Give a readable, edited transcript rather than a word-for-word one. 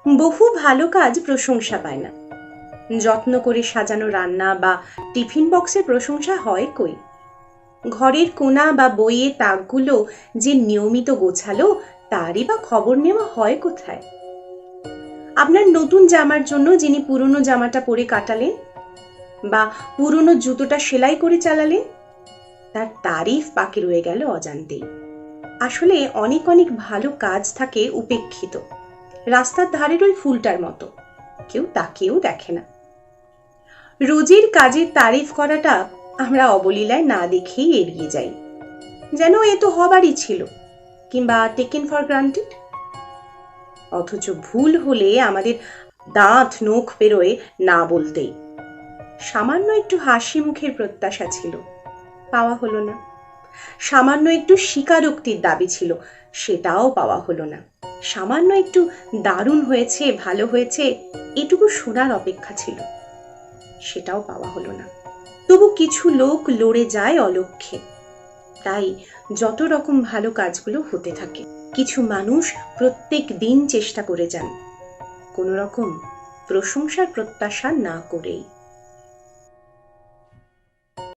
বহু ভালো কাজ প্রশংসা পায় না। যত্ন করে সাজানো রান্না বা টিফিন বক্সের প্রশংসা হয় কই? ঘরের কোণা বা বইয়ের তাকগুলো যে নিয়মিত গোছালো, তারই বা খবর নেওয়া হয় কোথায়? আপনার নতুন জামার জন্য যিনি পুরনো জামাটা পরে কাটালেন বা পুরনো জুতোটা সেলাই করে চালালেন, তার তারিফ বাকি রয়ে গেল অজান্তেই। আসলে অনেক অনেক ভালো কাজ থাকে উপেক্ষিত, রাস্তার ধারের ওই ফুলটার মতো, কেউ তাকেও দেখে না। রোজের কাজের তারিফ করাটা আমরা অবলীলায় না দেখেই এড়িয়ে যাই, যেন এ তো হবারই ছিল, কিংবা টেকেন ফর গ্রান্টেড। অথচ ভুল হলে আমাদের দাঁত নখ বেরোয় না বলতেই। সামান্য একটু হাসি মুখের প্রত্যাশা ছিল, পাওয়া হলো না। সামান্য একটু স্বীকারোক্তির দাবি ছিল, সেটাও পাওয়া হলো না। সামান্য একটু দারুণ হয়েছে, ভালো হয়েছে, এটুকু শোনার অপেক্ষা ছিল, সেটাও পাওয়া হলো না। তবু কিছু লোক লড়ে যায় অলক্ষ্যে, তাই যত রকম ভালো কাজগুলো হতে থাকে। কিছু মানুষ প্রত্যেক দিন চেষ্টা করে যান, কোনো রকম প্রশংসার প্রত্যাশা না করেই।